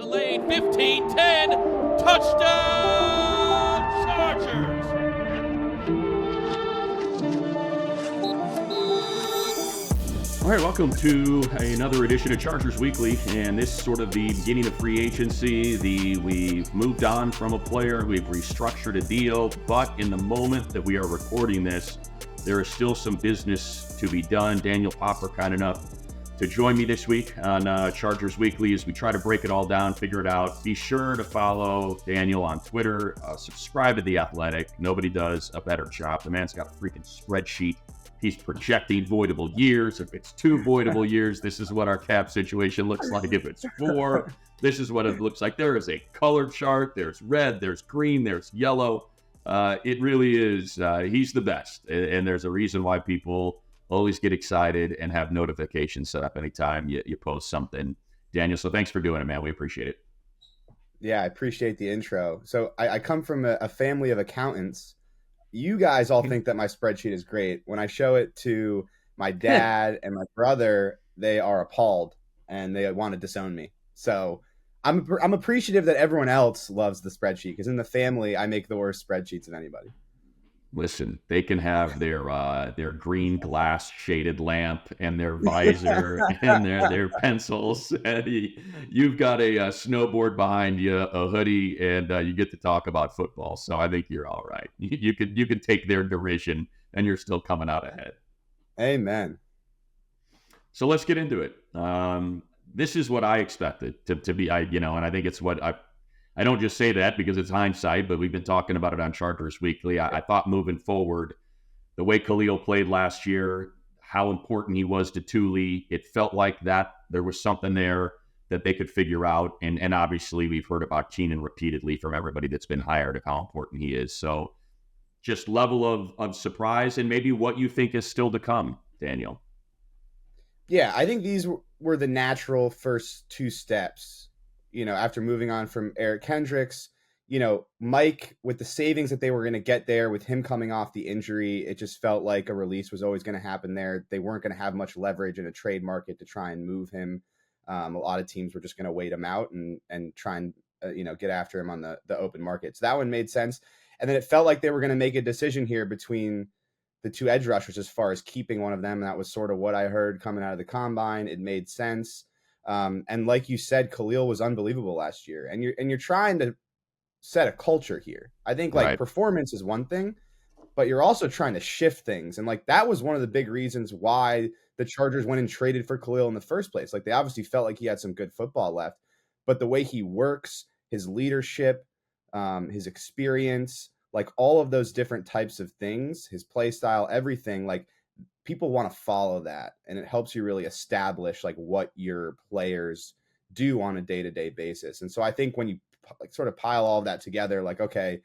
the lane. 15-10. Touchdown, Chargers. All right, welcome to another edition of Chargers Weekly, and this is sort of the beginning of free agency. We've moved on from a player, we've restructured a deal, but in the moment that we are recording this, there is still some business to be done. Daniel Popper, kind enough to join me this week on Chargers Weekly as we try to break it all down, figure it out. Be sure to follow Daniel on Twitter, subscribe to The Athletic. Nobody does a better job. The man's got a freaking spreadsheet. He's projecting voidable years. If it's 2 voidable years, this is what our cap situation looks like. If it's 4, this is what it looks like. There is a color chart. There's red, there's green, there's yellow. It really is. He's the best. And there's a reason why people always get excited and have notifications set up anytime you post something. Daniel, so thanks for doing it, man. We appreciate it. Yeah, I appreciate the intro. So I come from a family of accountants. You guys all think that my spreadsheet is great. When I show it to my dad and my brother, they are appalled and they want to disown me. So I'm appreciative that everyone else loves the spreadsheet, because in the family, I make the worst spreadsheets of anybody. Listen, they can have their green glass shaded lamp and their visor and their pencils. And you've got a snowboard behind you, a hoodie, and you get to talk about football. So I think you're all right. You can take their derision, and you're still coming out ahead. Amen. So let's get into it. This is what I expected to be. And I think it's what I don't just say that because it's hindsight, but we've been talking about it on Chargers Weekly. I thought moving forward, the way Khalil played last year, how important he was to Thule, it felt like that there was something there that they could figure out. And obviously we've heard about Keenan repeatedly from everybody that's been hired of how important he is. So just level of surprise and maybe what you think is still to come, Daniel. Yeah, I think these were the natural first 2 steps. After moving on from Eric Kendricks, Mike, with the savings that they were going to get there with him coming off the injury, it just felt like a release was always going to happen there. They weren't going to have much leverage in a trade market to try and move him. A lot of teams were just going to wait him out and try and, get after him on the open market. So that one made sense. And then it felt like they were going to make a decision here between the 2 edge rushers as far as keeping one of them. And that was sort of what I heard coming out of the combine. It made sense. And like you said, Khalil was unbelievable last year, and you're trying to set a culture here. I think right. Performance is one thing, but you're also trying to shift things. And that was one of the big reasons why the Chargers went and traded for Khalil in the first place. They obviously felt like he had some good football left, but the way he works, his leadership, his experience, all of those different types of things, his play style, everything, people want to follow that, and it helps you really establish what your players do on a day-to-day basis. And so I think when you sort of pile all of that together, okay,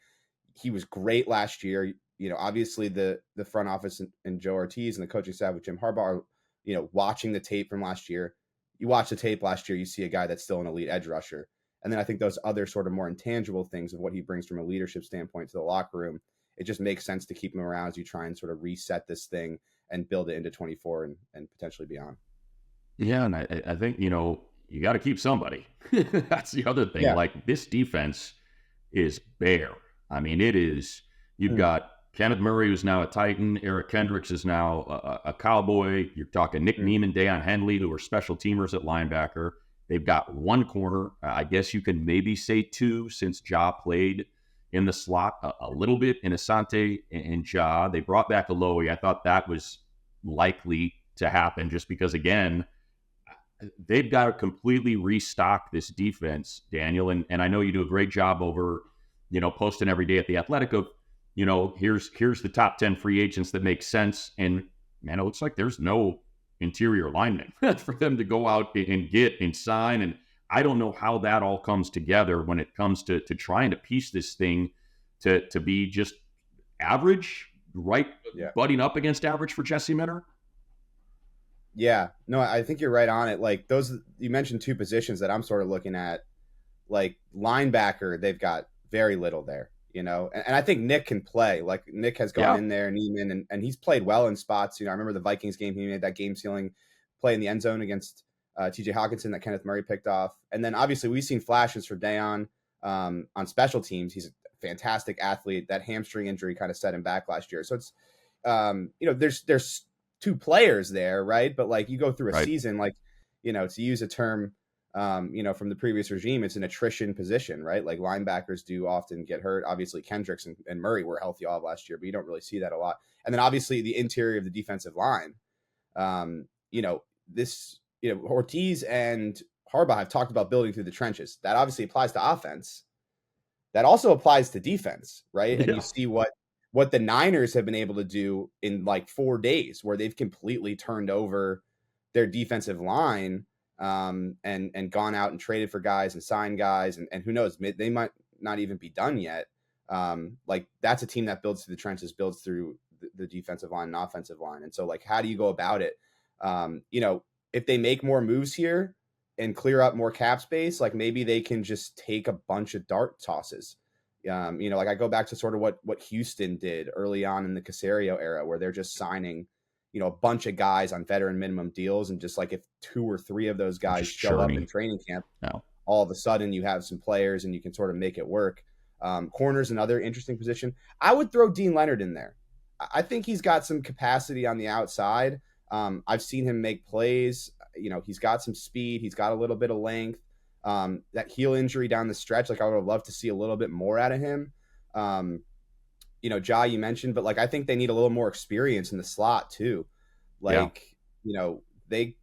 he was great last year. Obviously the front office and Joe Hortiz and the coaching staff with Jim Harbaugh are, watching the tape from last year. You watch the tape last year, you see a guy that's still an elite edge rusher. And then I think those other sort of more intangible things of what he brings from a leadership standpoint to the locker room, it just makes sense to keep him around as you try and sort of reset this thing and build it into 24 and potentially beyond. Yeah, and I think, you got to keep somebody. That's the other thing. Yeah. This defense is bare. I mean, it is. You've got Kenneth Murray, who's now a Titan. Eric Kendricks is now a Cowboy. You're talking Nick Neiman, Deion Henley, who are special teamers at linebacker. They've got 1 corner. I guess you can maybe say 2 since Ja played in the slot a little bit in Asante and Ja. They brought back Alohi. I thought that was likely to happen just because, again, they've got to completely restock this defense, Daniel. And I know you do a great job over, posting every day at The Athletic of, here's the top 10 free agents that make sense. And, man, it looks like there's no interior linemen for them to go out and get and sign. And I don't know how that all comes together when it comes to trying to piece this thing to be just average, right? Yeah. Butting up against average for Jesse Minter. Yeah, no, I think you're right on it. Those, you mentioned 2 positions that I'm sort of looking at, linebacker, they've got very little there, and I think Nick can play. Nick has gone in there, Neiman, and he's played well in spots. I remember the Vikings game, he made that game-sealing play in the end zone against TJ Hawkinson that Kenneth Murray picked off. And then obviously we've seen flashes for Dayon on special teams. He's a fantastic athlete. That hamstring injury kind of set him back last year. So it's, there's two players there, right? But like you go through a season, like, to use a term, from the previous regime, it's an attrition position, right? Like linebackers do often get hurt. Obviously Kendricks and Murray were healthy all of last year, but you don't really see that a lot. And then obviously the interior of the defensive line, Hortiz and Harbaugh have talked about building through the trenches. That obviously applies to offense. That also applies to defense, right? And you see what the Niners have been able to do in like 4 days, where they've completely turned over their defensive line, and gone out and traded for guys and signed guys, and who knows, they might not even be done yet. Like that's a team that builds through the trenches, builds through the defensive line and offensive line. And so like, how do you go about it? If they make more moves here and clear up more cap space, like maybe they can just take a bunch of dart tosses. Like I go back to sort of what Houston did early on in the Caserio era, where they're just signing, a bunch of guys on veteran minimum deals. And just like if 2 or 3 of those guys show up in training camp, all of a sudden you have some players and you can sort of make it work. Corner's another interesting position. I would throw Dean Leonard in there. I think he's got some capacity on the outside. I've seen him make plays. He's got some speed. He's got a little bit of length. That heel injury down the stretch, like I would have loved to see a little bit more out of him. Ja, you mentioned, but like I think they need a little more experience in the slot too. Like,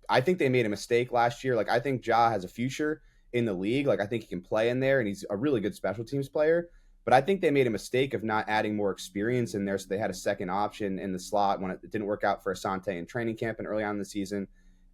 I think they made a mistake last year. Like I think Ja has a future in the league. Like I think he can play in there, and he's a really good special teams player. But I think they made a mistake of not adding more experience in there, so they had a second option in the slot when it didn't work out for Asante in training camp and early on in the season.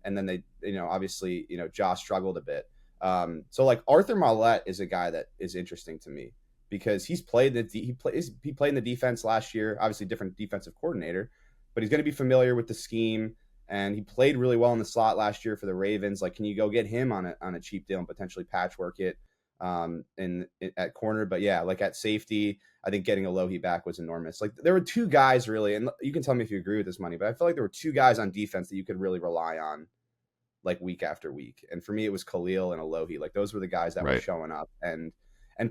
And then they, obviously, Ja struggled a bit. So like Arthur Maulet is a guy that is interesting to me, because he played in the defense last year, obviously different defensive coordinator, but he's going to be familiar with the scheme, and he played really well in the slot last year for the Ravens. Like, can you go get him on a cheap deal and potentially patchwork it at corner? But yeah, like at safety, I think getting Alohi back was enormous. Like there were 2 guys really, and you can tell me if you agree with this, Money, but I feel like there were 2 guys on defense that you could really rely on like week after week. And for me, it was Khalil and Alohi. Like those were the guys that were showing up and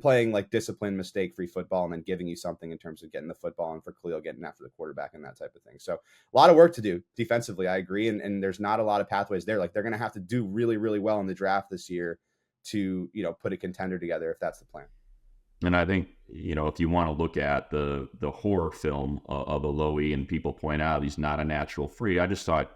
playing like disciplined, mistake-free football, and then giving you something in terms of getting the football, and for Khalil getting after the quarterback and that type of thing. So a lot of work to do defensively. I agree. And there's not a lot of pathways there. Like they're going to have to do really, really well in the draft this year to, put a contender together, if that's the plan. And I think, if you want to look at the horror film of Alohi, and people point out he's not a natural free, I just thought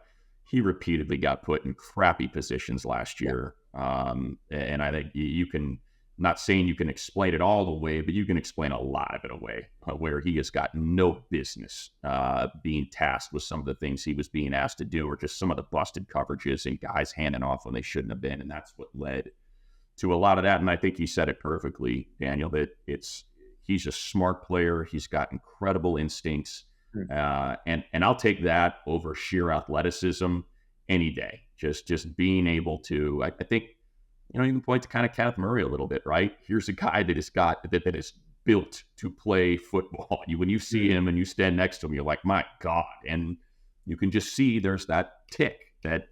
he repeatedly got put in crappy positions last year. And I think you can, not saying you can explain it all away, but you can explain a lot of it away, where he has got no business being tasked with some of the things he was being asked to do, or just some of the busted coverages and guys handing off when they shouldn't have been. And that's what led to a lot of that. And I think he said it perfectly, Daniel, that he's a smart player. He's got incredible instincts. And I'll take that over sheer athleticism any day. Just being able to, I think, you can point to kind of Kenneth Murray a little bit, right? Here's a guy that is built to play football. When you see him and you stand next to him, you're like, my God. And you can just see there's that tick that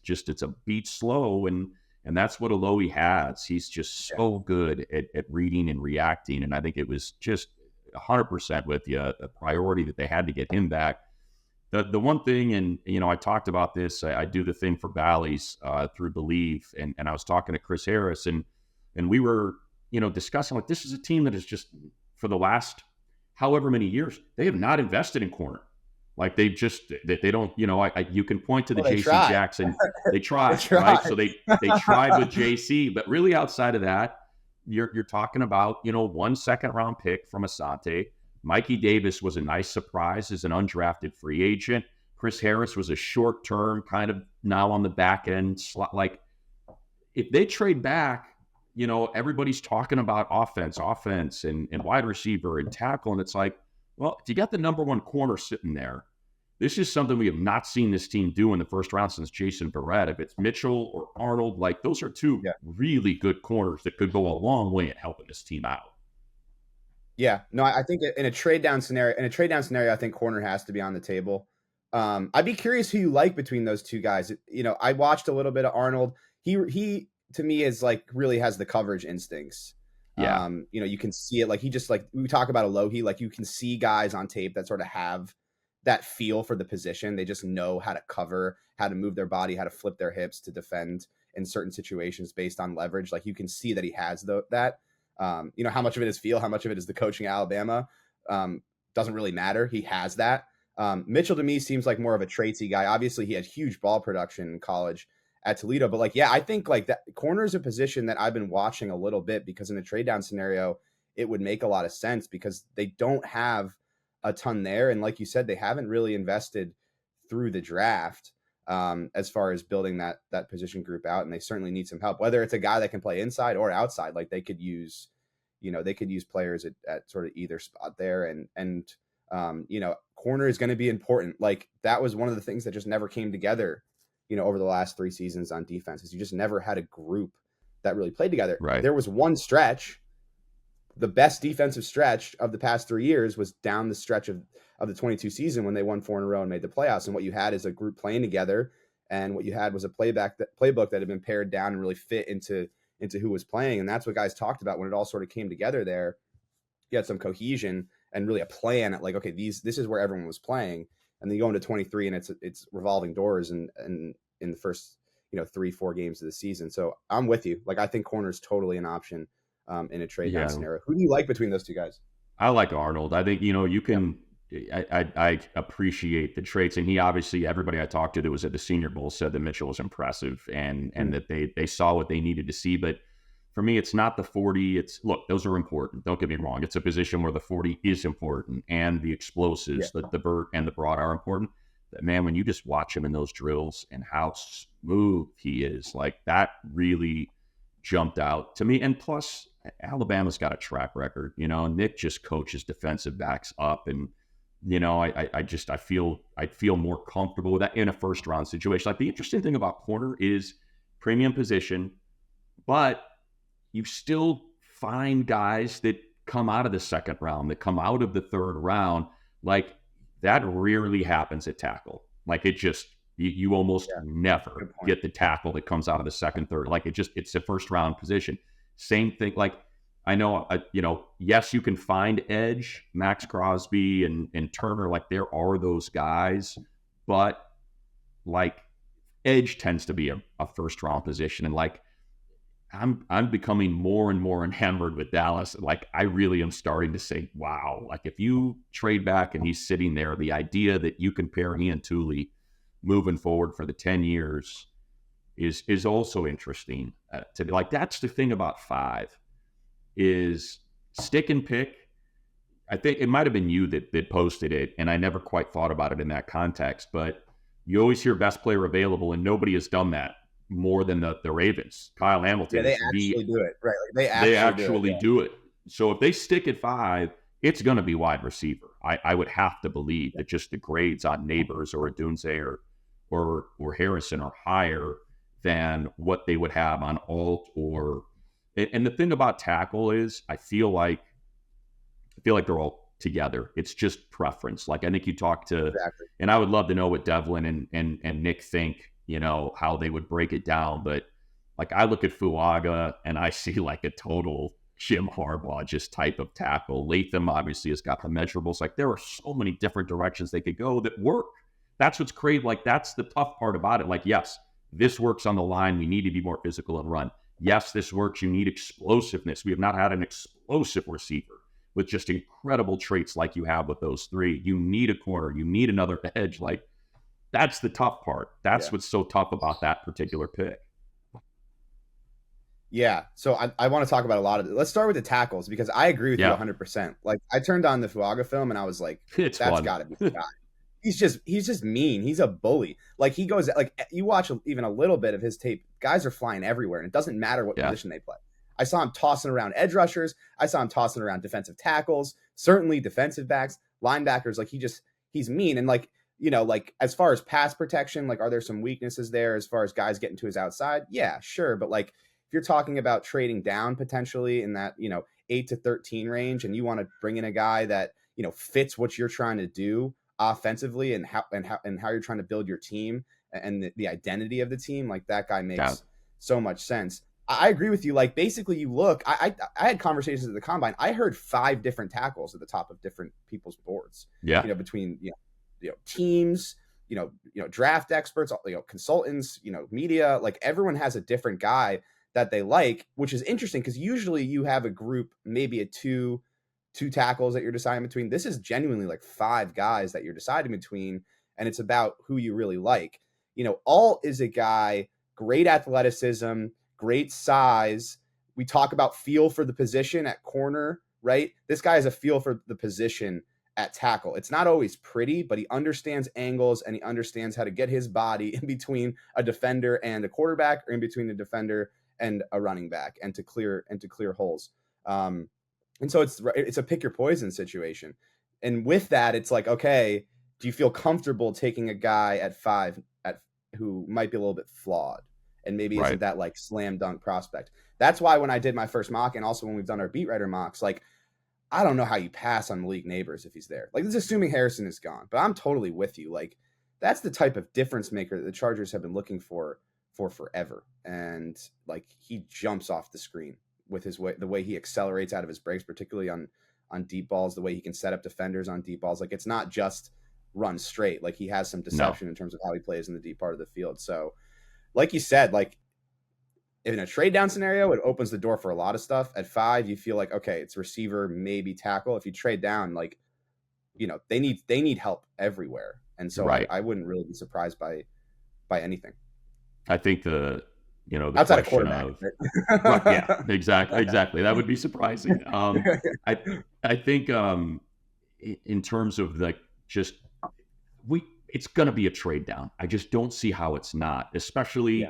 just, it's a beat slow. And that's what Alohi has. He's just so good at reading and reacting. And I think it was just 100% with you, a priority that they had to get him back. The one thing, and I talked about this, I do the thing for Bally's through Believe, and I was talking to Chris Harris, and we were discussing, like, this is a team that is just, for the last however many years, they have not invested in corner. Like they don't, you can point to the JC Jackson. They tried, right? So they tried with JC, but really outside of that, you're talking about, 1 second-round pick from Asante. Mikey Davis was a nice surprise as an undrafted free agent. Chris Harris was a short-term kind of now on the back end slot. Like if they trade back, everybody's talking about offense and wide receiver and tackle. And it's like, well, if you got the number 1 corner sitting there, this is something we have not seen this team do in the first round since Jason Verrett. If it's Mitchell or Arnold, like those are 2 really good corners that could go a long way in helping this team out. Yeah, no, I think in a trade down scenario, I think corner has to be on the table. I'd be curious who you like between those 2 guys. I watched a little bit of Arnold. he to me is like really has the coverage instincts. Yeah. You can see it. Like he just like we talk about Alohi, like you can see guys on tape that sort of have that feel for the position. They just know how to cover, how to move their body, how to flip their hips to defend in certain situations based on leverage. Like you can see that he has that. How much of it is feel, how much of it is the coaching at Alabama, doesn't really matter. He has that. Mitchell to me seems like more of a traitsy guy. Obviously, he had huge ball production in college at Toledo, but like, yeah, I think like that corner is a position that I've been watching a little bit because in a trade down scenario, it would make a lot of sense because they don't have a ton there. And like you said, they haven't really invested through the draft as far as building that position group out. And they certainly need some help, whether it's a guy that can play inside or outside. Like they could use, they could use players at sort of either spot there. And corner is going to be important. Like that was one of the things that just never came together, over the last 3 seasons on defense is you just never had a group that really played together. Right. There was one stretch, the best defensive stretch of the past 3 years was down the stretch of the 22 season when they won 4 in a row and made the playoffs. And what you had is a group playing together. And what you had was a playbook that had been pared down and really fit into who was playing. And that's what guys talked about when it all sort of came together there. You had some cohesion and really a plan at like, okay, this is where everyone was playing. And then you go into 23 and it's revolving doors and in the first, 3-4 games of the season. So I'm with you. Like, I think corner is totally an option in a trade down scenario. Who do you like between those two guys? I like Arnold. I think, you can, I appreciate the traits. And he obviously, everybody I talked to that was at the Senior Bowl said that Mitchell was impressive and that they saw what they needed to see. But for me, it's not the 40. Look, those are important. Don't get me wrong. It's a position where the 40 is important and the explosives, the vert and the broad are important. But man, when you just watch him in those drills and how smooth he is, like that really jumped out to me. And plus, Alabama's got a track record. Nick just coaches defensive backs up, and I feel more comfortable with that in a first round situation. Like the interesting thing about corner is premium position, but you still find guys that come out of the second round, that come out of the third round. Like that rarely happens at tackle. Like it just, you almost never get the tackle that comes out of the second, third. Like it's a first round position. Same thing. Like I know, yes, you can find edge, Max Crosby and Turner. Like there are those guys, but like edge tends to be a first round position. And like, I'm becoming more and more enamored with Dallas. Like I really am starting to say, wow, like if you trade back and he's sitting there, the idea that you can pair he and Thule moving forward for the 10 years is also interesting. Like that's the thing about 5 is stick and pick. I think it might have been you that posted it, and I never quite thought about it in that context, but you always hear best player available, and nobody has done that more than the Ravens. Kyle Hamilton. Yeah, they actually do it. Right. Like they actually do it. So if they stick at 5, it's going to be wide receiver. I would have to believe that just the grades on Neighbors or Adunze or Harrison are higher than what they would have on Alt or. And the thing about tackle is I feel like they're all together. It's just preference. Like I think you talk to, and I would love to know what Devlin and Nick think, how they would break it down. But like I look at Fuaga and I see like a total Jim Harbaugh just type of tackle. Latham obviously has got the measurables. Like there are so many different directions they could go that work. That's what's great. Like that's the tough part about it. Like, yes, this works on the line. We need to be more physical and run. Yes, this works. You need explosiveness. We have not had an explosive receiver with just incredible traits like you have with those 3. You need a corner. You need another edge. Like that's the tough part. That's what's so tough about that particular pick. Yeah. So I want to talk about a lot of it. Let's start with the tackles because I agree with you 100%. Like I turned on the Fuaga film and I was like, that's got to be the guy. He's just mean. He's a bully. Like he goes like you watch even a little bit of his tape. Guys are flying everywhere, and it doesn't matter what position they play. I saw him tossing around edge rushers. I saw him tossing around defensive tackles. Certainly defensive backs, linebackers. Like he's mean. And like like as far as pass protection, like are there some weaknesses there as far as guys getting to his outside? Yeah, sure. But like if you're talking about trading down potentially in that 8 to 13 range, and you want to bring in a guy that fits what you're trying to do offensively and how you're trying to build your team and the identity of the team, like that guy so much sense. I agree with you. Like, basically, you look. I had conversations at the combine. I heard 5 different tackles at the top of different people's boards. Yeah. Between teams, draft experts, consultants, media. Like, everyone has a different guy that they like, which is interesting because usually you have a group, maybe a two tackles that you're deciding between. This is genuinely like 5 guys that you're deciding between, and it's about who you really like. Alt is a guy, great athleticism, great size. We talk about feel for the position at corner, right? This guy has a feel for the position at tackle. It's not always pretty, but he understands angles and he understands how to get his body in between a defender and a quarterback, or in between a defender and a running back, and to clear holes. And so it's a pick your poison situation. And with that, it's like, okay, do you feel comfortable taking a guy at 5 who might be a little bit flawed and maybe isn't that like slam dunk prospect? That's why when I did my first mock, and also when we've done our beat writer mocks, like, I don't know how you pass on Malik Neighbors if he's there. Like, this is assuming Harrison is gone, but I'm totally with you. Like, that's the type of difference maker that the Chargers have been looking for forever. And like, he jumps off the screen with the way he accelerates out of his breaks, particularly on deep balls, the way he can set up defenders on deep balls. Like, it's not just run straight. Like, he has some deception in terms of how he plays in the deep part of the field. So like you said, like, in a trade down scenario, it opens the door for a lot of stuff. At 5, you feel like, okay, it's receiver, maybe tackle. If you trade down, like, they need help everywhere. And so I wouldn't really be surprised by anything. I think the outside of quarterback. Yeah, exactly. That would be surprising. I think in terms of like it's going to be a trade down. I just don't see how it's not, especially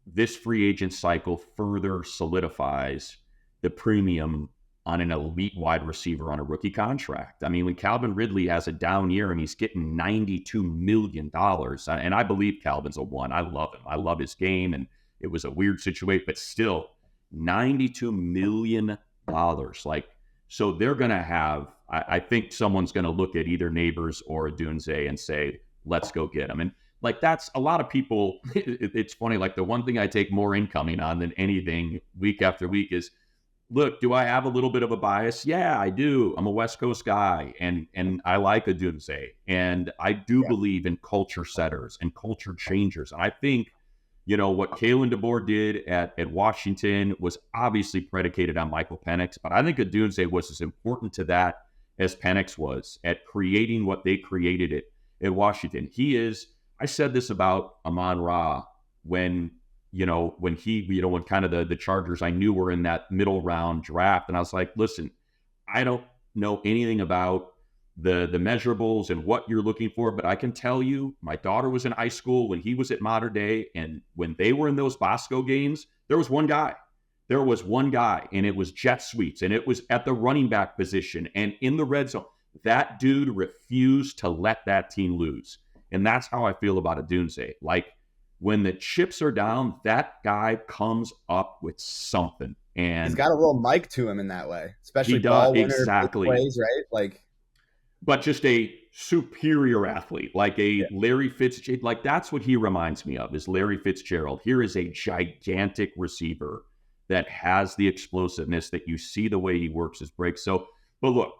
this free agent cycle further solidifies the premium on an elite wide receiver on a rookie contract. I mean, when Calvin Ridley has a down year and he's getting $92 million, and I believe Calvin's a 1. I love him. I love his game, and it was a weird situation, but still, $92 million. Like, so they're going to have, I think someone's going to look at either Neighbors or Odunze and say, let's go get him. And like, that's a lot of people. It's funny. Like, the one thing I take more incoming on than anything week after week is, look, do I have a little bit of a bias? Yeah, I do. I'm a West Coast guy, and I like Odunze, and I do believe in culture setters and culture changers. And I think, what Kalen DeBoer did at Washington was obviously predicated on Michael Penix, but I think Odunze was as important to that as Penix was at creating what they created at Washington. He is. I said this about Amon-Ra when kind of the Chargers I knew were in that middle round draft. And I was like, listen, I don't know anything about the measurables and what you're looking for, but I can tell you, my daughter was in high school when he was at Mater Dei, and when they were in those Bosco games, there was one guy. And it was jet sweeps, and it was at the running back position and in the red zone. That dude refused to let that team lose. And that's how I feel about Odunze. Like, when the chips are down, that guy comes up with something. And he's got a little mic to him in that way, especially ball winner exactly plays, right? Like, but just a superior athlete, like a Larry Fitzgerald. Like, that's what he reminds me of, is Larry Fitzgerald. Here is a gigantic receiver that has the explosiveness that you see the way he works his breaks. So, but look,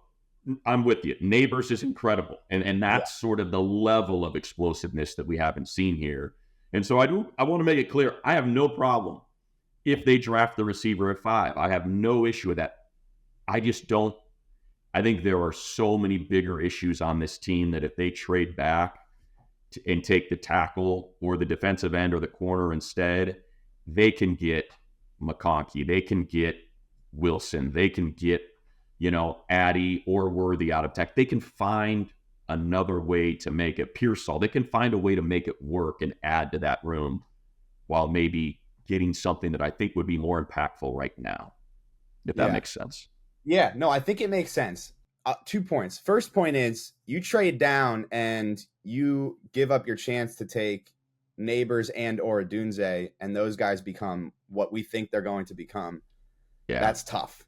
I'm with you. Neighbors is incredible. And that's sort of the level of explosiveness that we haven't seen here. And so I want to make it clear, I have no problem if they draft the receiver at 5. I have no issue with that. I think there are so many bigger issues on this team that if they trade back and take the tackle or the defensive end or the corner instead, they can get McConkey, they can get Wilson, they can get, Addy or Worthy out of tech. They can find another way to make it. Pearsall, they can find a way to make it work and add to that room while maybe getting something that I think would be more impactful right now, if that makes sense. Yeah, no, I think it makes sense. 2 points. First point is, you trade down and you give up your chance to take Neighbors and or Odunze, and those guys become what we think they're going to become. Yeah, that's tough.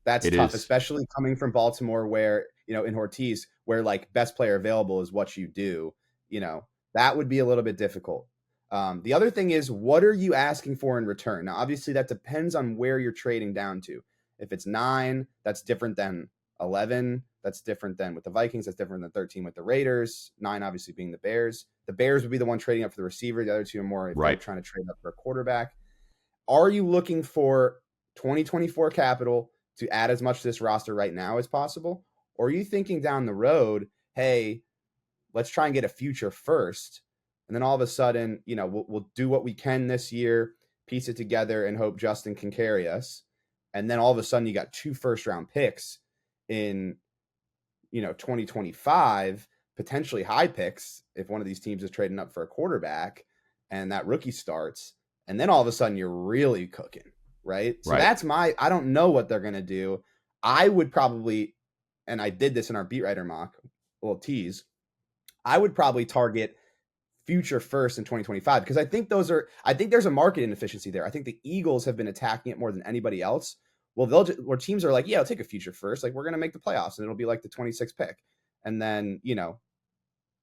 That's tough, especially coming from Baltimore, where, in Hortiz, where like best player available is what you do. That would be a little bit difficult. The other thing is, what are you asking for in return? Now, obviously, that depends on where you're trading down to. If it's 9, that's different than 11. That's different than with the Vikings. That's different than 13 with the Raiders. 9, obviously, being the Bears. The Bears would be the one trading up for the receiver. The other two are more if they're trying to trade up for a quarterback. Are you looking for 2024 capital to add as much to this roster right now as possible? Or are you thinking down the road, hey, let's try and get a future first? And then all of a sudden, we'll do what we can this year, piece it together, and hope Justin can carry us. And then all of a sudden, you got 2 first-round picks in, 2025, potentially high picks if one of these teams is trading up for a quarterback and that rookie starts. And then all of a sudden, you're really cooking, right? So that's I don't know what they're going to do. I would probably, and I did this in our beat writer mock, a little tease, I would probably target future first in 2025 because I think there's a market inefficiency there. I think the Eagles have been attacking it more than anybody else. Well, where teams are like, yeah, I'll take a future first. Like, we're going to make the playoffs and it'll be like the 26th pick. And then,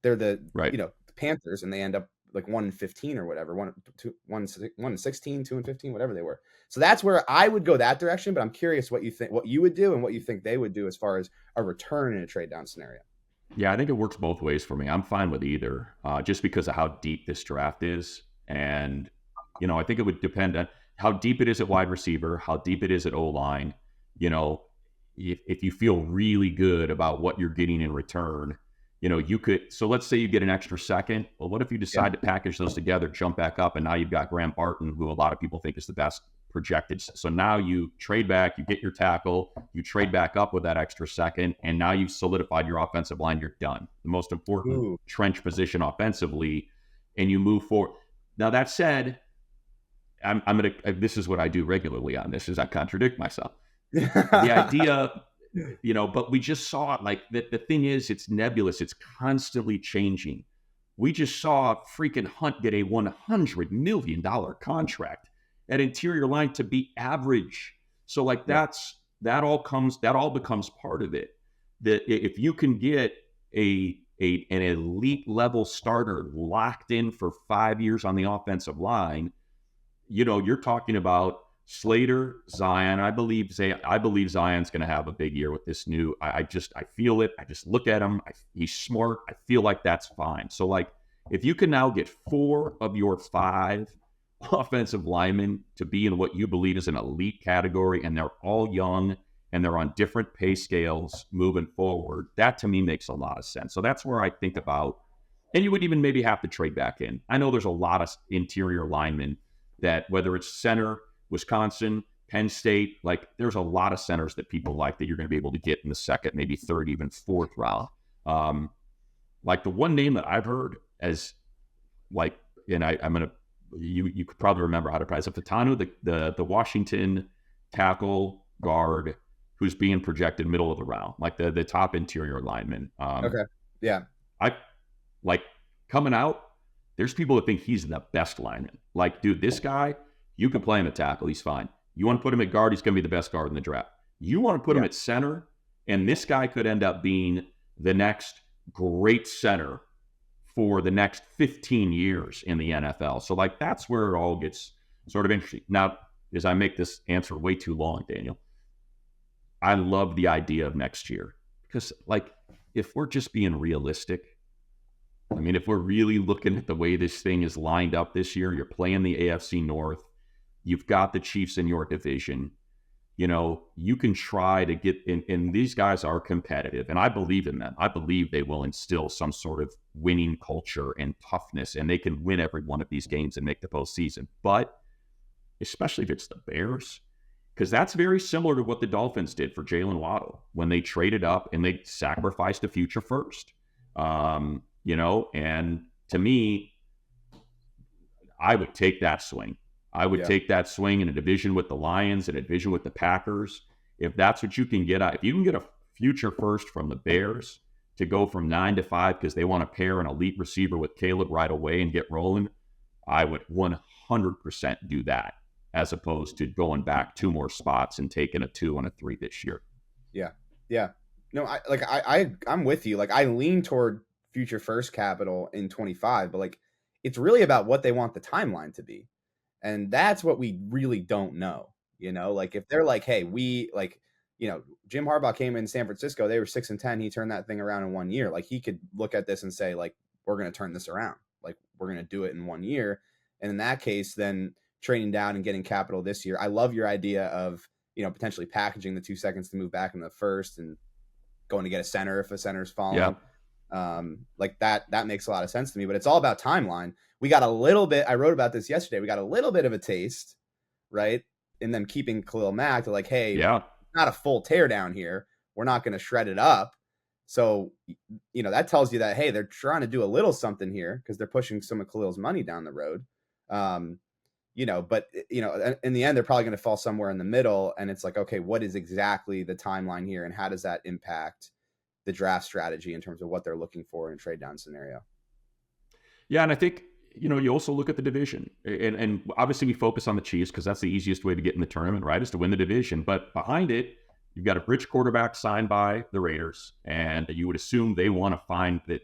they're the, the Panthers and they end up like 1-15 or whatever, 1-16, 2-15, whatever they were. So that's where I would go that direction. But I'm curious what you would do and what you think they would do as far as a return in a trade down scenario. Yeah, I think it works both ways for me. I'm fine with either, just because of how deep this draft is. And, I think it would depend on how deep it is at wide receiver, how deep it is at O-line. If you feel really good about what you're getting in return, you could. So let's say you get an extra second. Well, what if you decide to package those together, jump back up, and now you've got Graham Barton, who a lot of people think is the best projected. So now you trade back, you get your tackle, you trade back up with that extra second, and now you've solidified your offensive line. You're done. The most important trench position offensively, and you move forward. Now that said, I'm gonna. This is what I do regularly on this. Is I contradict myself. The idea, but we just saw it. Like the thing is, it's nebulous. It's constantly changing. We just saw freaking Hunt get a $100 million contract at interior line to be average. So that all becomes part of it. That if you can get an elite level starter locked in for 5 years on the offensive line, you're talking about Slater, Zion. I believe Zion's going to have a big year with this new. I feel it. I just look at him. He's smart. I feel like that's fine. So if you can now get 4 of your 5 offensive linemen to be in what you believe is an elite category, and they're all young and they're on different pay scales moving forward, that to me makes a lot of sense. So that's where I think about, and you would even maybe have to trade back in. I know there's a lot of interior linemen that, whether it's center, Wisconsin, Penn State, there's a lot of centers that people like that you're going to be able to get in the second, maybe third, even fourth round. The one name that I've heard as and I'm going to, you could probably remember how to price it. Fatanu, the Washington tackle guard who's being projected middle of the round, the top interior lineman. Okay. Yeah. Coming out, there's people that think he's the best lineman. Dude, this guy, you can play him at tackle. He's fine. You want to put him at guard, he's going to be the best guard in the draft. You want to put him at center, and this guy could end up being the next great center for the next 15 years in the NFL. So that's where it all gets sort of interesting. Now, as I make this answer way too long, Daniel, I love the idea of next year because if we're just being realistic, if we're really looking at the way this thing is lined up this year, you're playing the AFC North, you've got the Chiefs in your division, you can try to get in, and these guys are competitive, and I believe in them. I believe they will instill some sort of winning culture and toughness, and they can win every one of these games and make the postseason. But especially if it's the Bears, because that's very similar to what the Dolphins did for Jalen Waddle when they traded up and they sacrificed a future first. And to me, I would take that swing. I would take that swing in a division with the Lions and a division with the Packers. If that's what you can get, if you can get a future first from the Bears to go from 9 to 5 because they want to pair an elite receiver with Caleb right away and get rolling, I would 100% do that as opposed to going back 2 more spots and taking a 2 and a 3 this year. Yeah. Yeah. No, I'm with you. I lean toward future first capital in 25, but it's really about what they want the timeline to be. And that's what we really don't know. Like if they're like, hey, Jim Harbaugh came in San Francisco, they were 6-10. He turned that thing around in 1 year. Like he could look at this and say, like, we're going to turn this around. Like we're going to do it in 1 year. And in that case, then trading down and getting capital this year. I love your idea of, potentially packaging the 2 seconds to move back in the first and going to get a center if a center's falling. Yeah. Like that makes a lot of sense to me, but it's all about timeline. We got a little bit, I wrote about this yesterday. We got a little bit of a taste, right? In them keeping Khalil Mack to like, hey, not a full teardown here. We're not going to shred it up. So, that tells you that, hey, they're trying to do a little something here because they're pushing some of Khalil's money down the road. But in the end, they're probably going to fall somewhere in the middle. And it's like, okay, what is exactly the timeline here? And how does that impact the draft strategy in terms of what they're looking for in a trade down scenario? Yeah. And I think, you also look at the division and obviously we focus on the Chiefs because that's the easiest way to get in the tournament, right? Is to win the division. But behind it, you've got a bridge quarterback signed by the Raiders, and you would assume they want to find that,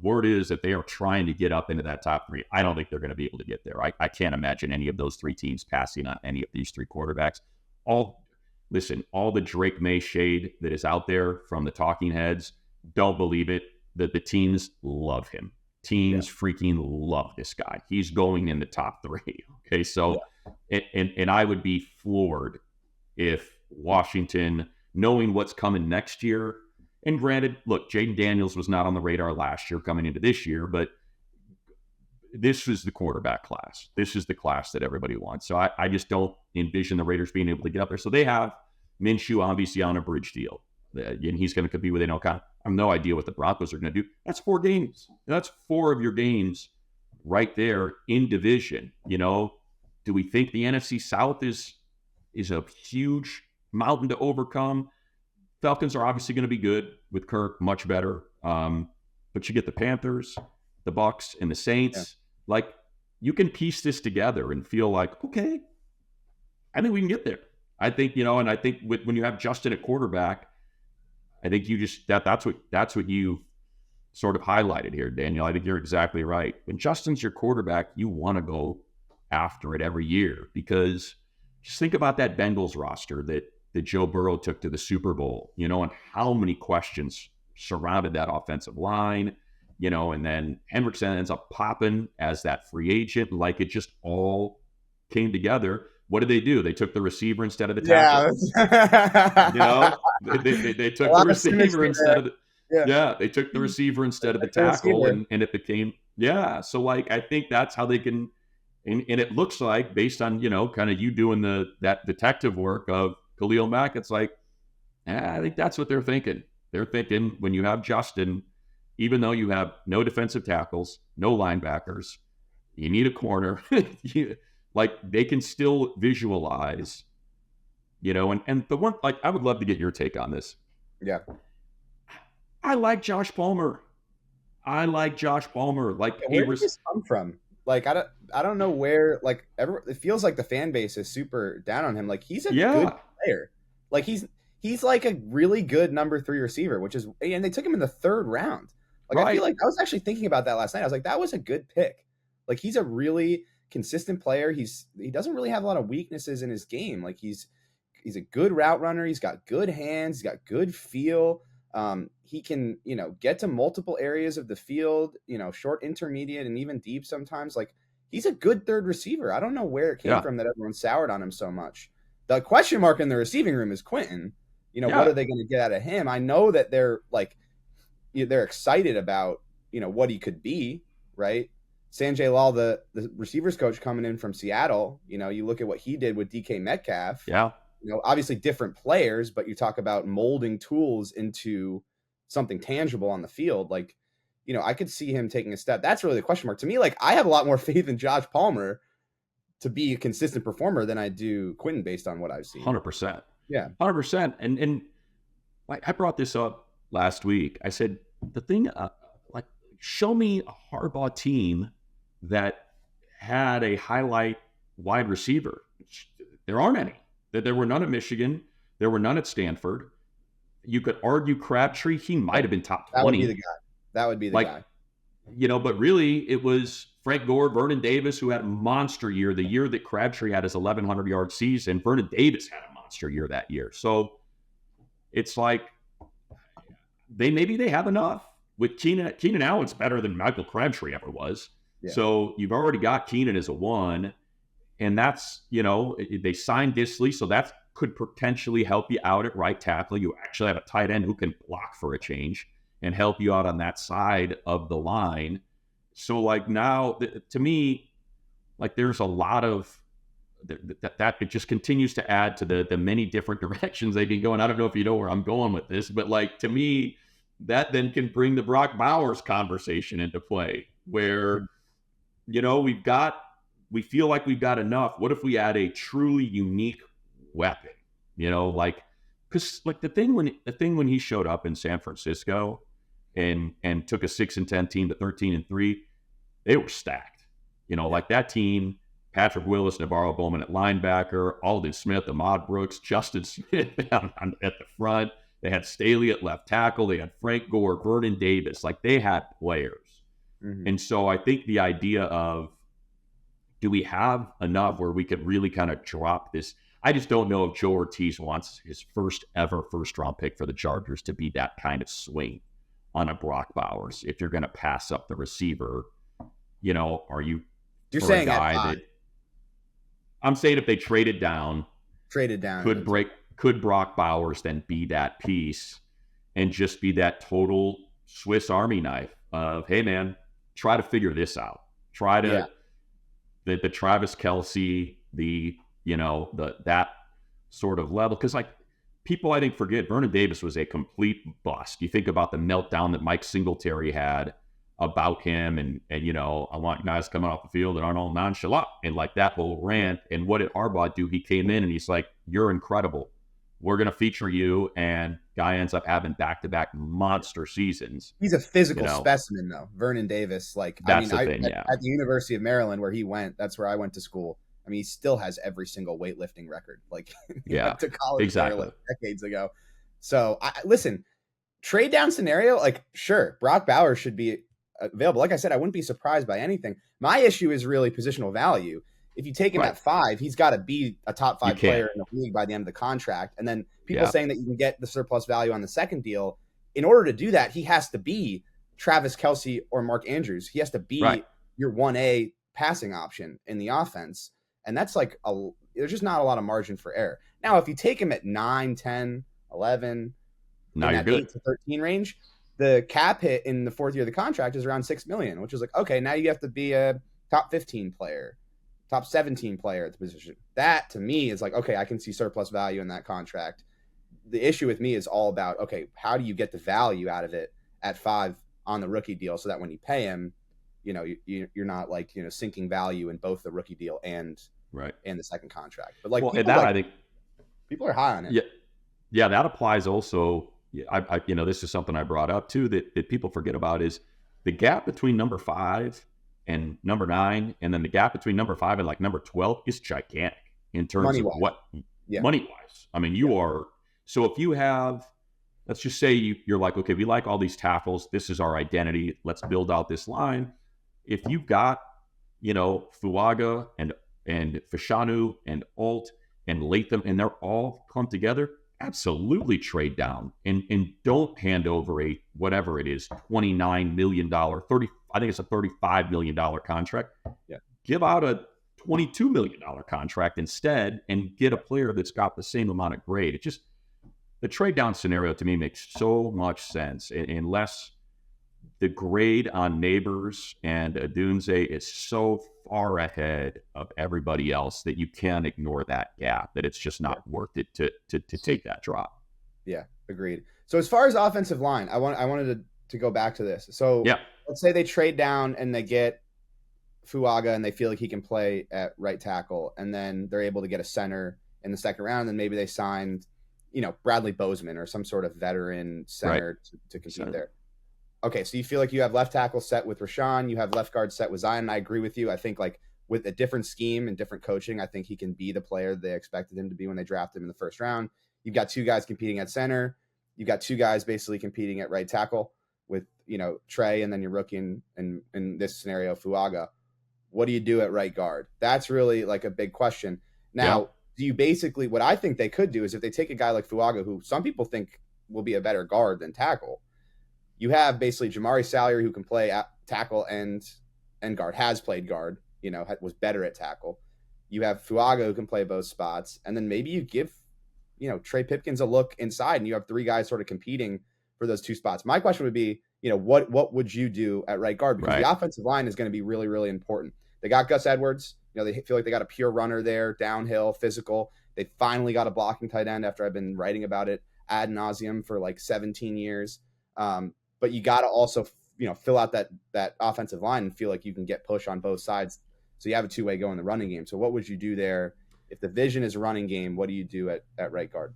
word is that they are trying to get up into that top 3. I don't think they're going to be able to get there. I can't imagine any of those 3 teams passing on any of these 3 quarterbacks. All the Drake May shade that is out there from the talking heads, don't believe it. That the teams love him. Teams freaking love this guy. He's going in the top 3. Okay. So, and I would be floored if Washington, knowing what's coming next year, and granted, look, Jaden Daniels was not on the radar last year coming into this year, but this is the quarterback class. This is the class that everybody wants. So I just don't envision the Raiders being able to get up there. So they have Minshew obviously on a bridge deal. And he's going to compete with Enoch. I have no idea what the Broncos are going to do. That's 4 games. That's 4 of your games right there in division. Do we think the NFC South is a huge mountain to overcome? Falcons are obviously going to be good with Kirk, much better. But you get the Panthers, the Bucks, and the Saints. Yeah. Like, you can piece this together and feel like, okay, I think we can get there. I think, and I think when you have Justin at quarterback, I think you just that's what you sort of highlighted here, Daniel. I think you're exactly right. When Justin's your quarterback, you want to go after it every year, because just think about that Bengals roster that Joe Burrow took to the Super Bowl, and how many questions surrounded that offensive line, and then Hendrickson ends up popping as that free agent. Like, it just all came together. What did they do? They took the receiver instead of the tackle. They took the receiver instead of the they took the receiver instead of the tackle, and it became So like, I think that's how they can, and it looks like, based on kind of you doing that detective work of Khalil Mack, it's like, I think that's what they're thinking. They're thinking, when you have Justin, even though you have no defensive tackles, no linebackers, you need a corner. Like, they can still visualize, and the one, like, I would love to get your take on this. Yeah. I like Josh Palmer. Like, where did this come from? Like, I don't know where, like, it feels like the fan base is super down on him. Like, he's a good player. Like, he's like a really good number 3 receiver, and they took him in the 3rd round. Like, right. I feel like I was actually thinking about that last night. I was like, that was a good pick. Like, he's a really consistent player. He doesn't really have a lot of weaknesses in his game. Like, he's a good route runner. He's got good hands. He's got good feel. He can, get to multiple areas of the field, short, intermediate, and even deep sometimes. Like, he's a good 3rd receiver. I don't know where it came from that everyone soured on him so much. The question mark in the receiving room is Quentin. What are they going to get out of him? I know that they're excited about, what he could be, right? Sanjay Lal, the receivers coach coming in from Seattle, you look at what he did with DK Metcalf. Yeah. Obviously different players, but you talk about molding tools into something tangible on the field. Like, I could see him taking a step. That's really the question mark. To me, like, I have a lot more faith in Josh Palmer to be a consistent performer than I do Quentin based on what I've seen. 100%. Yeah. 100%. And like, I brought this up last week. I said, the thing, show me a Harbaugh team that had a highlight wide receiver. There aren't any. There were none at Michigan. There were none at Stanford. You could argue Crabtree. He might have been top 20. That would be the guy. but really it was Frank Gore, Vernon Davis, who had a monster year. The year that Crabtree had his 1,100-yard season, Vernon Davis had a monster year that year. So it's like maybe they have enough. With Keenan Allen's better than Michael Crabtree ever was. Yeah. So you've already got Keenan as a 1, and that's, they signed Disley, so that could potentially help you out at right tackle. You actually have a tight end who can block for a change and help you out on that side of the line. So like now, to me, like there's a lot of that it just continues to add to the many different directions they've been going. I don't know if you know where I'm going with this, but like to me, that then can bring the Brock Bowers conversation into play where, we feel like we've got enough. What if we add a truly unique weapon? Because like the thing when he showed up in San Francisco and took a 6-10 team to 13-3, they were stacked. Like that team, Patrick Willis, Navarro Bowman at linebacker, Alden Smith, Ahmad Brooks, Justin Smith at the front. They had Staley at left tackle. They had Frank Gore, Vernon Davis. Like they had players. Mm-hmm. And so I think the idea of, do we have enough where we could really kind of drop this? I just don't know if Joe Hortiz wants his first round pick for the Chargers to be that kind of swing on a Brock Bowers. If you're going to pass up the receiver, are you? You're saying a guy that I'm saying if they traded down, could Brock Bowers then be that piece and just be that total Swiss Army knife of, hey man, try to figure this out. Try to the Travis Kelce, that sort of level. Because like people I think forget, Vernon Davis was a complete bust. You think about the meltdown that Mike Singletary had about him and I want guys coming off the field that aren't all nonchalant and like that whole rant. And what did Harbaugh do? He came in and he's like, you're incredible. We're going to feature you. And guy ends up having back-to-back monster seasons. He's a physical specimen, though. Vernon Davis. Like, that's at the University of Maryland, where he went, that's where I went to school. I mean, he still has every single weightlifting record. Like, he went to college like decades ago. So, listen, trade down scenario, like, sure, Brock Bowers should be available. Like I said, I wouldn't be surprised by anything. My issue is really positional value. If you take him at 5, he's got to be a top 5 player in the league by the end of the contract. And then people saying that you can get the surplus value on the second deal. In order to do that, he has to be Travis Kelce or Mark Andrews. He has to be your 1A passing option in the offense. And that's like there's just not a lot of margin for error. Now, if you take him at 9, 10, 11, now you're good. 8 to 13 range, the cap hit in the 4th year of the contract is around $6 million, which is like, okay, now you have to be a top 15 player. Top 17 player at the position. That to me is like, okay, I can see surplus value in that contract. The issue with me is all about, okay, how do you get the value out of it at 5 on the rookie deal so that when you pay him, you're not like, sinking value in both the rookie deal and the second contract. But like, I think people are high on it. Yeah, that applies also. I this is something I brought up too that people forget about is the gap between number 5 and number 9, and then the gap between number 5 and like number 12 is gigantic in terms money-wise. Of what money-wise. I mean, you are. So if you have, let's just say you're like, okay, we like all these tackles. This is our identity. Let's build out this line. If you've got, Fuaga and Fashanu and Alt and Latham, and they're all clumped together, absolutely trade down and don't hand over a whatever it is, $29 million, I think it's a $35 million contract. Yeah. Give out a $22 million contract instead and get a player that's got the same amount of grade. It just, the trade down scenario to me makes so much sense unless the grade on Neighbors and Adunze is so far ahead of everybody else that you can't ignore that gap, that it's just not worth it to take that drop. Yeah, agreed. So as far as offensive line, I wanted to go back to this. So let's say they trade down and they get Fuaga and they feel like he can play at right tackle, and then they're able to get a center in the second round, and maybe they signed, Bradley Bozeman or some sort of veteran center to compete there. Okay, so you feel like you have left tackle set with Rashawn, you have left guard set with Zion, and I agree with you. I think like with a different scheme and different coaching, I think he can be the player they expected him to be when they drafted him in the first round. You've got 2 guys competing at center. You've got 2 guys basically competing at right tackle with Trey and then your rookie in this scenario, Fuaga. What do you do at right guard? That's really like a big question. Now, do you basically, what I think they could do is if they take a guy like Fuaga, who some people think will be a better guard than tackle, you have basically Jamari Salyer, who can play at tackle and guard, has played guard, was better at tackle. You have Fuaga, who can play both spots. And then maybe you give, Trey Pipkins a look inside, and you have three guys sort of competing for those two spots. My question would be, what would you do at right guard? Because the offensive line is going to be really, really important. They got Gus Edwards. They feel like they got a pure runner there, downhill, physical. They finally got a blocking tight end after I've been writing about it ad nauseum for like 17 years. But you got to also, fill out that offensive line and feel like you can get push on both sides. So you have a two-way go in the running game. So what would you do there? If the vision is running game, what do you do at right guard?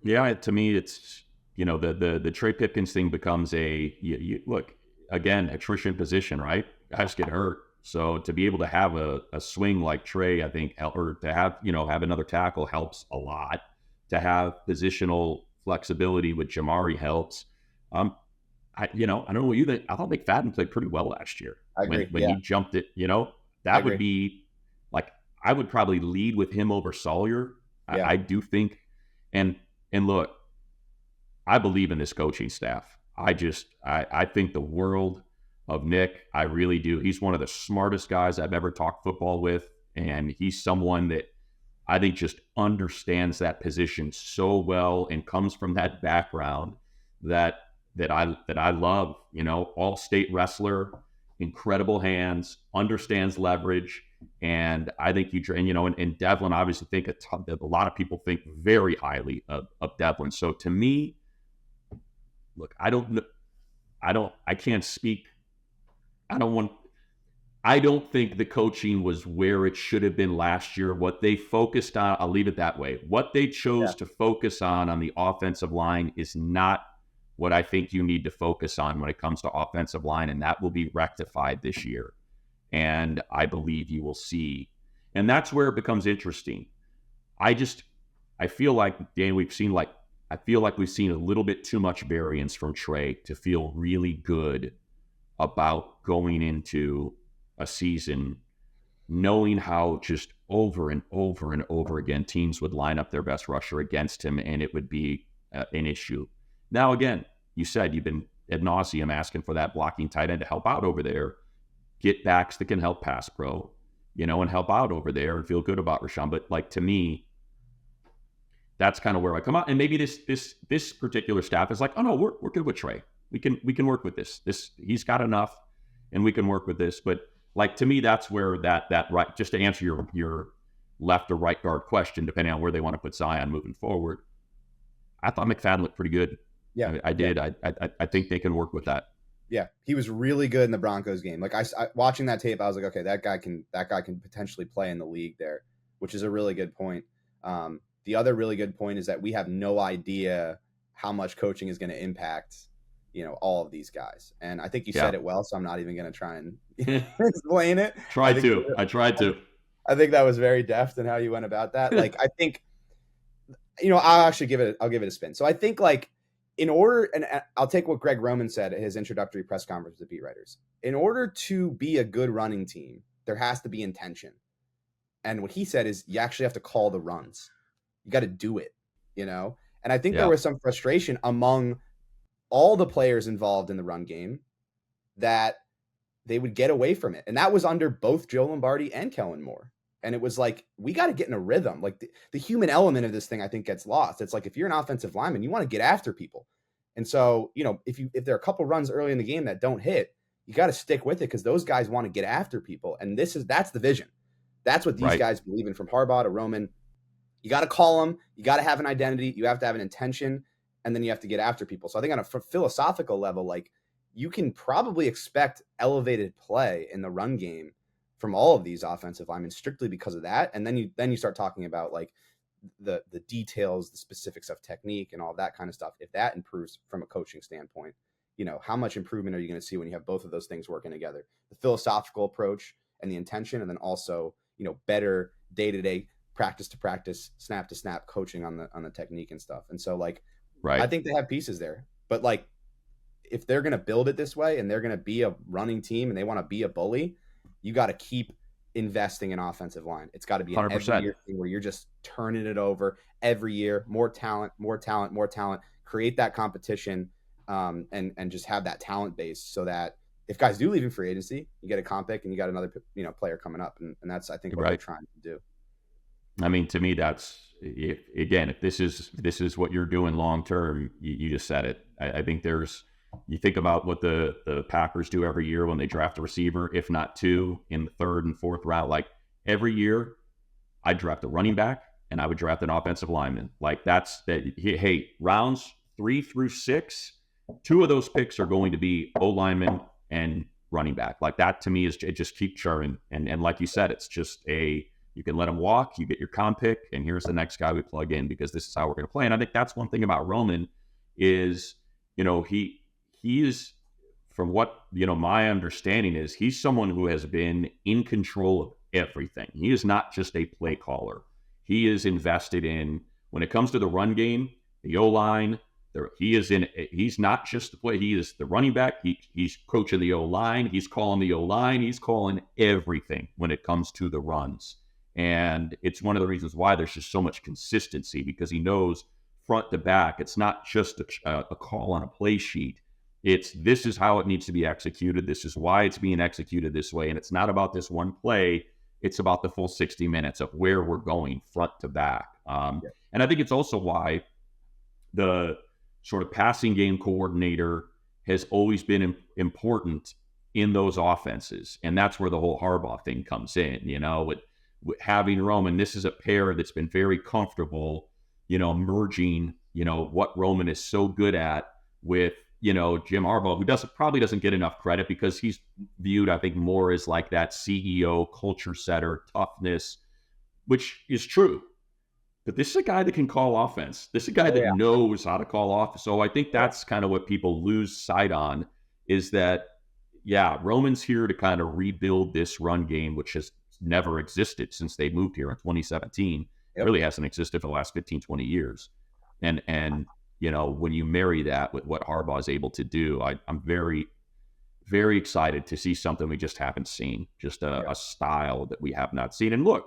Yeah, to me, it's, the Trey Pipkins thing becomes look, again, attrition position, right? Guys get hurt. So to be able to have a swing like Trey, I think, or to have another tackle helps a lot. To have positional flexibility with Jamari helps. I don't know what you think. I thought McFadden played pretty well last year. I agree. When he jumped it, that would be like, I would probably lead with him over Sawyer. Yeah. I do think, and look, I believe in this coaching staff. I think the world of Nick. I really do. He's one of the smartest guys I've ever talked football with. And he's someone that I think just understands that position so well and comes from that background that I love, all state wrestler, incredible hands, understands leverage. And I think and Devlin, obviously think a lot of people think very highly of Devlin. So to me, look, I can't speak. I don't think the coaching was where it should have been last year. What they focused on, I'll leave it that way. What they chose to focus on the offensive line is not what I think you need to focus on when it comes to offensive line, and that will be rectified this year. And I believe you will see. And that's where it becomes interesting. I feel like, Dan, we've seen a little bit too much variance from Trey to feel really good about going into a season knowing how just over and over and over again teams would line up their best rusher against him, and it would be an issue. Now, again, you said you've been ad nauseum asking for that blocking tight end to help out over there, get backs that can help pass pro, and help out over there and feel good about Rashawn. But to me, that's kind of where I come out. And maybe this particular staff is like, oh no, we're good with Trey. We can work with this. He's got enough, and we can work with this. But to me, that's where that right. Just to answer your left or right guard question, depending on where they want to put Zion moving forward, I thought McFadden looked pretty good. Yeah, I did. Yeah. I think they can work with that. Yeah, he was really good in the Broncos game. I watching that tape, I was like, okay, that guy can potentially play in the league there, which is a really good point. The other really good point is that we have no idea how much coaching is going to impact, all of these guys. And I think you said it well, so I'm not even going to try and explain it. I tried to. I think that was very deft in how you went about that. I think, I'll give it a spin. So I think in order, and I'll take what Greg Roman said at his introductory press conference with beat writers. In order to be a good running team, there has to be intention. And what he said is you actually have to call the runs. You got to do it, And I think there was some frustration among all the players involved in the run game that they would get away from it. And that was under both Joe Lombardi and Kellen Moore. And it was we got to get in a rhythm. The human element of this thing, I think, gets lost. It's if you're an offensive lineman, you want to get after people. And so, if there are a couple runs early in the game that don't hit, you got to stick with it because those guys want to get after people. And that's the vision. That's what these guys believe in, from Harbaugh to Roman. You got to call them. You got to have an identity. You have to have an intention, and then you have to get after people. So I think on a philosophical level, you can probably expect elevated play in the run game from all of these offensive linemen strictly because of that. And then you start talking about the details, the specifics of technique and all that kind of stuff. If that improves from a coaching standpoint, how much improvement are you going to see when you have both of those things working together? The philosophical approach and the intention, and then also, better day-to-day, practice to practice, snap to snap coaching on the technique and stuff. And so I think they have pieces there, but if they're going to build it this way and they're going to be a running team and they want to be a bully, you got to keep investing in offensive line. It's got to be an 100%. every year thing where you're just turning it over every year. More talent, more talent, more talent. Create that competition, and just have that talent base so that if guys do leave in free agency, you get a comp pick and you got another player coming up, and that's I think what they're trying to do. I mean, to me, that's if this is what you're doing long term, you just said it. I think you think about what the Packers do every year when they draft a receiver, if not two, in the third and fourth round. Like every year, I draft a running back and I would draft an offensive lineman. Like that's that. Hey, rounds 3 through 6, 2 of those picks are going to be O lineman and running back. Like that to me is it just keep churning. And like you said, it's just you can let him walk, you get your comp pick, and here's the next guy we plug in because this is how we're going to play. And I think that's one thing about Roman is, he is, from what, my understanding is, he's someone who has been in control of everything. He is not just a play caller. He is invested in, when it comes to the run game, the O-line, he's not just the play, he is the running back. He's coaching the O-line. He's calling the O-line. He's calling everything when it comes to the runs. And it's one of the reasons why there's just so much consistency, because he knows front to back, it's not just a call on a play sheet. This is how it needs to be executed. This is why it's being executed this way. And it's not about this one play. It's about the full 60 minutes of where we're going front to back. And I think it's also why the sort of passing game coordinator has always been important in those offenses. And that's where the whole Harbaugh thing comes in, with having Roman. This is a pair that's been very comfortable, merging, what Roman is so good at with, Jim Harbaugh, who probably doesn't get enough credit because he's viewed, I think, more as like that CEO, culture setter, toughness, which is true. But this is a guy that can call offense. This is a guy that knows how to call offense. So I think that's kind of what people lose sight on, is that, Roman's here to kind of rebuild this run game, which has never existed since they moved here in 2017. It really hasn't existed for the last 15, 20 years. And when you marry that with what Harbaugh is able to do, I'm very, very excited to see something we just haven't seen, just a style that we have not seen. And look,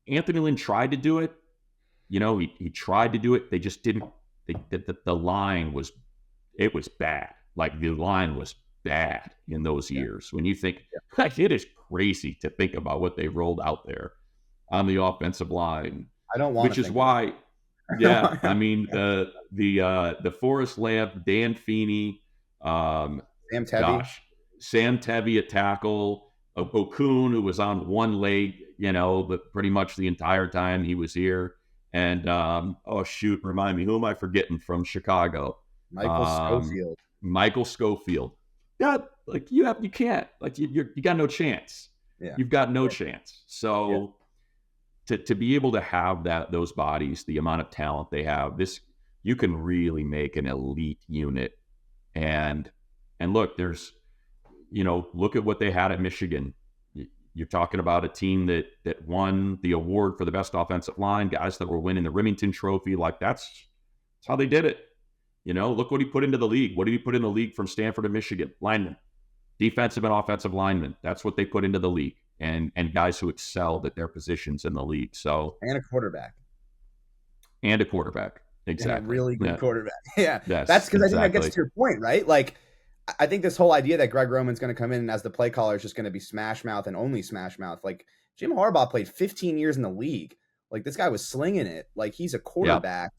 Anthony Lynn tried to do it. He tried to do it. They just didn't. The line was bad. Like the line was bad in those years. When you think, it is crazy to think about what they rolled out there on the offensive line. I don't want, which is why, I mean the Forrest Lamp, Dan Feeney, Sam Tevy at tackle, Okun, who was on one leg, but pretty much the entire time he was here. And remind me, who am I forgetting from Chicago? Michael Schofield. Yeah, like you can't, like you got no chance. Yeah. You've got no chance. So to be able to have those bodies, the amount of talent they have, you can really make an elite unit. And look, there's, look at what they had at Michigan. You're talking about a team that won the award for the best offensive line, guys that were winning the Remington Trophy. Like that's how they did it. Look what he put into the league. What did he put in the league from Stanford to Michigan? Linemen, defensive and offensive linemen. That's what they put into the league, and guys who excelled at their positions in the league. So and a quarterback. Exactly. And a really good quarterback. Yeah. Yes, that's because I think that gets to your point, right? Like, I think this whole idea that Greg Roman's going to come in and as the play caller is just going to be smash mouth and only smash mouth. Like Jim Harbaugh played 15 years in the league. Like this guy was slinging it. Like he's a quarterback.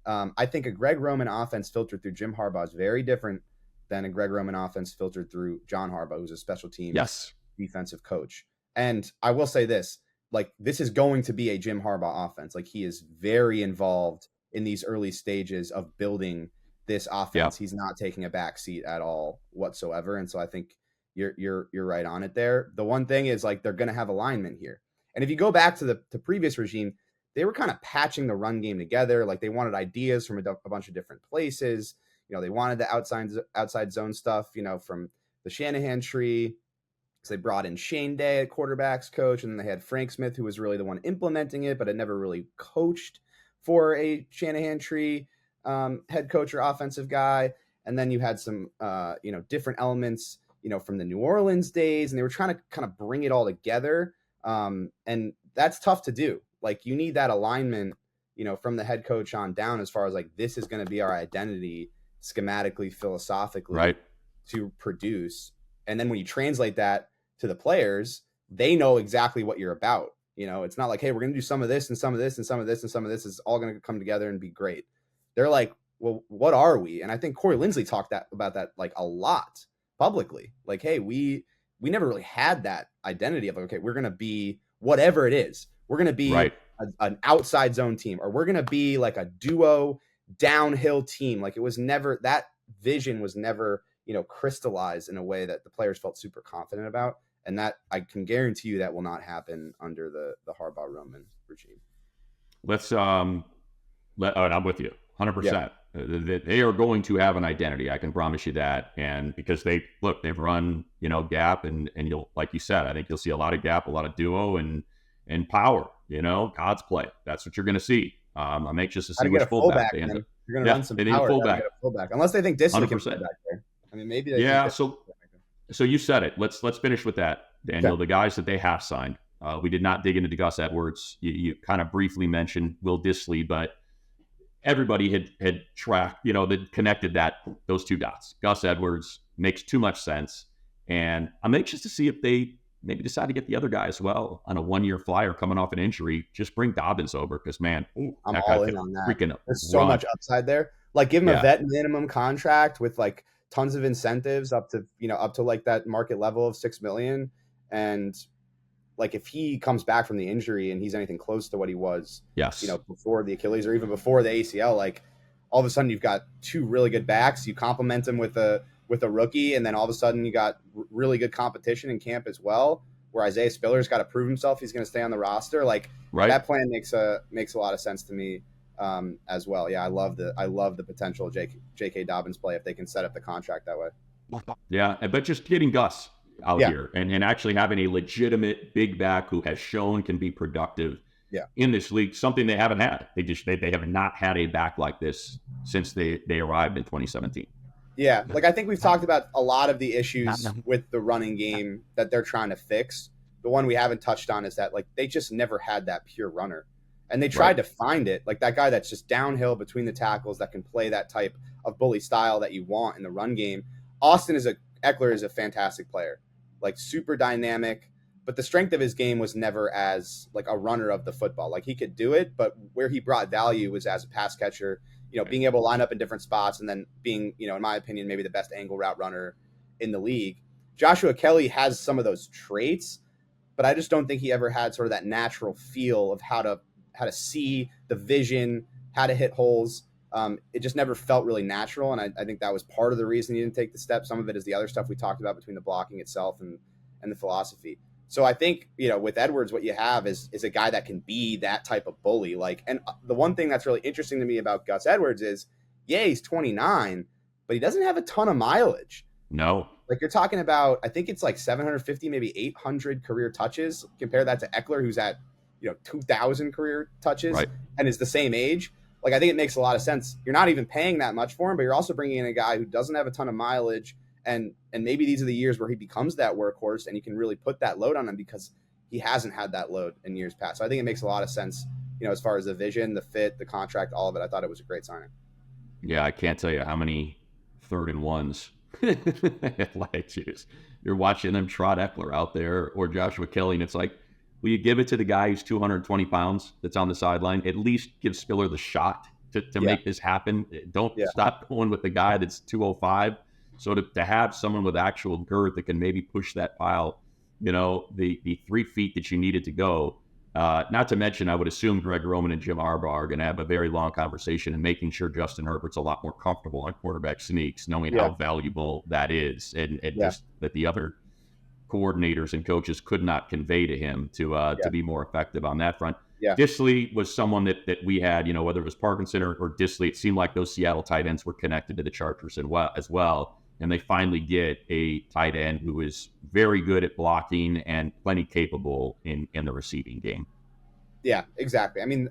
I think a Greg Roman offense filtered through Jim Harbaugh is very different than a Greg Roman offense filtered through John Harbaugh, who's a special teams defensive coach. And I will say this, like this is going to be a Jim Harbaugh offense. Like he is very involved in these early stages of building this offense. He's not taking a back seat at all whatsoever. And so I think you're right on it there. The one thing is like they're going to have alignment here. And if you go back to the previous regime, they were kind of patching the run game together. Like they wanted ideas from a bunch of different places. They wanted the outside zone stuff, from the Shanahan tree. So they brought in Shane Day at quarterbacks coach, and then they had Frank Smith, who was really the one implementing it, but had never really coached for a Shanahan tree head coach or offensive guy. and then you had some different elements from the New Orleans days, and they were trying to kind of bring it all together, and that's tough to do. Like, you need that alignment from the head coach on down, as far as like, this is going to be our identity schematically, philosophically, right, to produce. And then when you translate that to the players, they know exactly what you're about. It's not like, hey, we're going to do some of this and some of this and some of this and some of this is all going to come together and be great. They're like, well, what are we? And I think Corey Linsley talked about that like a lot publicly. Like, hey, we never really had that identity of like, okay, we're going to be whatever it is. We're going to be right. an outside zone team, or we're going to be like a duo downhill team. Like, it was never, that vision was never, crystallized in a way that the players felt super confident about. And that, I can guarantee you, that will not happen under the Harbaugh Roman regime. Let's I'm with you 100%. They are going to have an identity. I can promise you that. And because they've run, gap and you'll, like you said, I think you'll see a lot of gap, a lot of duo and power, God's play. That's what you're going to see. I'm anxious to see which fullback they end up. You're going to run some power. Fullback. Unless they think Disley can play 100%. back there. I mean, maybe they So you said it. Let's finish with that, Daniel. Okay. The guys that they have signed. We did not dig into Gus Edwards. You kind of briefly mentioned Will Disley, but everybody had tracked, that connected those two dots. Gus Edwards makes too much sense. And I'm anxious to see if they maybe decide to get the other guy as well on a 1-year flyer coming off an injury. Just bring Dobbins over, because, man, I'm all in on that. Freaking There's so much upside there. Like, give him a vet minimum contract with like tons of incentives up to like that market level of $6 million. And like, if he comes back from the injury and he's anything close to what he was, before the Achilles or even before the ACL, like, all of a sudden you've got two really good backs. You complement them with a rookie, and then all of a sudden you got really good competition in camp as well, where Isaiah Spiller's got to prove himself. He's going to stay on the roster. Like, that plan makes a lot of sense to me as well. Yeah, I love the potential of J.K. Dobbins play if they can set up the contract that way. Yeah, but just getting Gus out here and actually having a legitimate big back who has shown can be productive in this league, something they haven't had. They have not had a back like this since they arrived in 2017. Yeah, like, I think we've talked about a lot of the issues with the running game that they're trying to fix. The one we haven't touched on is that, like, they just never had that pure runner. And they tried to find it, like that guy that's just downhill between the tackles that can play that type of bully style that you want in the run game. Eckler is a fantastic player, like, super dynamic, but the strength of his game was never as like a runner of the football. Like, he could do it, but where he brought value was as a pass catcher, being able to line up in different spots and then being, in my opinion, maybe the best angle route runner in the league. Joshua Kelly has some of those traits, but I just don't think he ever had sort of that natural feel of how to see the vision, how to hit holes. It just never felt really natural. And I think that was part of the reason he didn't take the step. Some of it is the other stuff we talked about between the blocking itself and the philosophy. So I think, with Edwards, what you have is a guy that can be that type of bully. Like, and the one thing that's really interesting to me about Gus Edwards is, he's 29, but he doesn't have a ton of mileage. No. Like, you're talking about, I think it's like 750, maybe 800 career touches. Compare that to Eckler, who's at 2,000 career touches and is the same age. Like, I think it makes a lot of sense. You're not even paying that much for him, but you're also bringing in a guy who doesn't have a ton of mileage. And maybe these are the years where he becomes that workhorse and you can really put that load on him, because he hasn't had that load in years past. So I think it makes a lot of sense, as far as the vision, the fit, the contract, all of it. I thought it was a great signing. Yeah, I can't tell you how many 3rd and 1s. Like, you're watching them trot Eckler out there or Joshua Kelly, and it's like, will you give it to the guy who's 220 pounds that's on the sideline? At least give Spiller the shot to make this happen. Don't stop going with the guy that's 205. So to have someone with actual girth that can maybe push that pile, the 3 feet that you needed to go. Not to mention, I would assume Greg Roman and Jim Harbaugh are going to have a very long conversation and making sure Justin Herbert's a lot more comfortable on quarterback sneaks, knowing how valuable that is, and just that the other coordinators and coaches could not convey to him to be more effective on that front. Yeah. Disley was someone that we had, whether it was Parkinson or Disley, it seemed like those Seattle tight ends were connected to the Chargers as well. And they finally get a tight end who is very good at blocking and plenty capable in the receiving game. Yeah, exactly. I mean,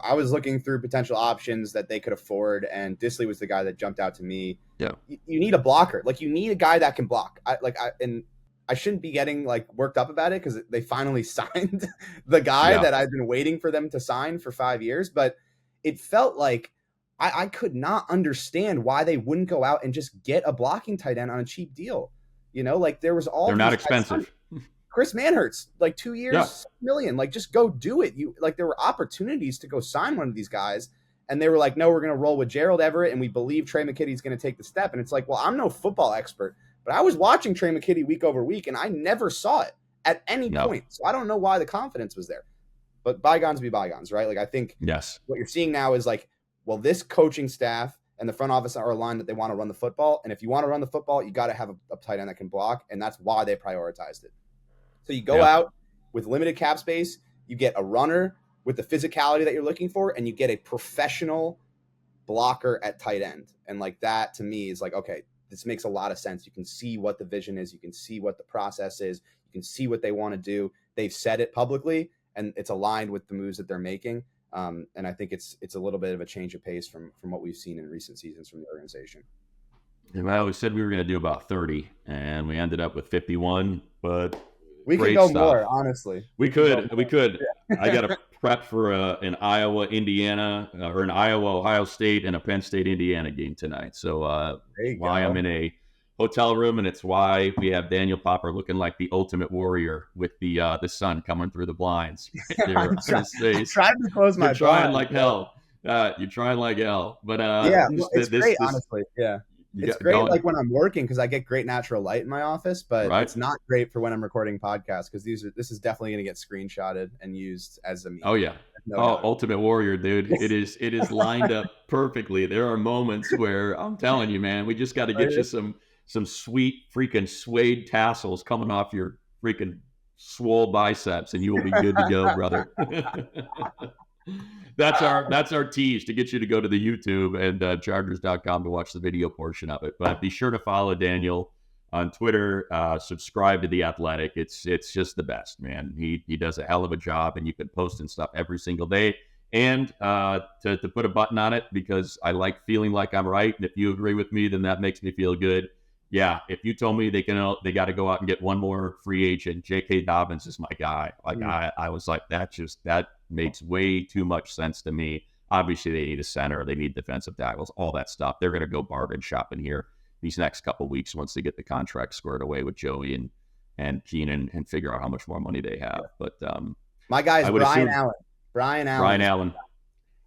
I was looking through potential options that they could afford, and Disley was the guy that jumped out to me. Yeah. You need a blocker. Like, you need a guy that can block. I shouldn't be getting like worked up about it because they finally signed the guy that I've been waiting for them to sign for 5 years. But it felt like I could not understand why they wouldn't go out and just get a blocking tight end on a cheap deal. Like there was all they're not expensive. Chris Manhertz, like 2 years, $6 million. Like, just go do it. There were opportunities to go sign one of these guys, and they were like, no, we're going to roll with Gerald Everett, and we believe Trey McKitty's going to take the step. And it's like, well, I'm no football expert, but I was watching Trey McKitty week over week, and I never saw it at any point. So I don't know why the confidence was there. But bygones be bygones, right? Like, I think what you're seeing now is like, well, this coaching staff and the front office are aligned that they want to run the football. And if you want to run the football, you got to have a tight end that can block, and that's why they prioritized it. So you go out with limited cap space, you get a runner with the physicality that you're looking for, and you get a professional blocker at tight end. And like that to me is like, okay, this makes a lot of sense. You can see what the vision is. You can see what the process is. You can see what they want to do. They've said it publicly, and it's aligned with the moves that they're making. And I think it's a little bit of a change of pace from what we've seen in recent seasons from the organization. Well, we said we were going to do about 30, and we ended up with 51, but we could go more, honestly. We could. Yeah. I got to prep for an Iowa, Indiana, or an Iowa, Ohio State, and a Penn State, Indiana game tonight. So why I'm in a hotel room, and it's why we have Daniel Popper looking like the ultimate warrior with the sun coming through the blinds. I'm trying to close my You're trying like hell. You're trying like hell. But it's great, honestly. Yeah. It's great like when I'm working because I get great natural light in my office, but it's not great for when I'm recording podcasts because this is definitely going to get screenshotted and used as a meme. Oh yeah. Ultimate Warrior, dude. It is lined up perfectly. There are moments where I'm telling you, man, we just got to get you some sweet freaking suede tassels coming off your freaking swole biceps and you will be good to go, brother. That's our tease to get you to go to the YouTube and Chargers.com to watch the video portion of it. But be sure to follow Daniel on Twitter. Subscribe to The Athletic. It's just the best, man. He does a hell of a job, and you can post and stuff every single day. And to put a button on it, because I like feeling like I'm right, and if you agree with me, then that makes me feel good. Yeah, if you told me they got to go out and get one more free agent, J.K. Dobbins is my guy. Like I was like, that makes way too much sense to me. Obviously, they need a center, they need defensive tackles, all that stuff. They're going to go bargain shopping here these next couple of weeks once they get the contract squared away with Joey and Keenan and figure out how much more money they have. But my guy is Brian Allen.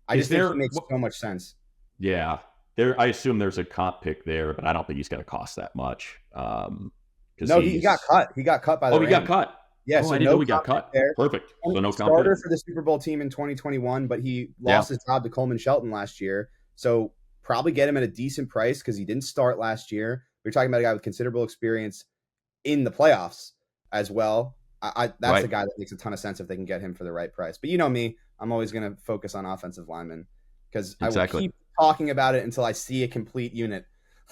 I just think he makes so much sense. Yeah. I assume there's a comp pick there, but I don't think he's going to cost that much. No, he got cut. He got cut by the Rams. He got cut. Yeah, so I didn't know he got cut. There. Perfect. So no comp starter for the Super Bowl team in 2021, but he lost his job to Coleman Shelton last year. So probably get him at a decent price because he didn't start last year. We're talking about a guy with considerable experience in the playoffs as well. That's a guy that makes a ton of sense if they can get him for the right price. But you know me, I'm always going to focus on offensive linemen because I will keep talking about it until I see a complete unit.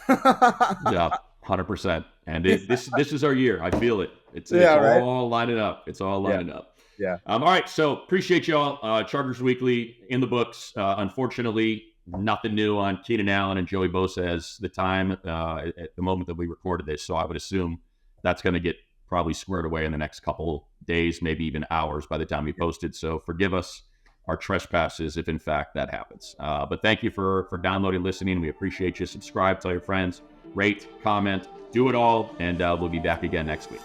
Yeah, 100%. And this is our year. I feel it. It's all lining up. It's all lining up. Yeah. All right. So appreciate y'all. Chargers Weekly in the books. Unfortunately, nothing new on Keenan Allen and Joey Bosa as the time at the moment that we recorded this. So I would assume that's going to get probably squared away in the next couple days, maybe even hours by the time we posted. So forgive us our trespasses if in fact that happens. But thank you for downloading, listening. We appreciate you. Subscribe, tell your friends, rate, comment, do it all, and we'll be back again next week.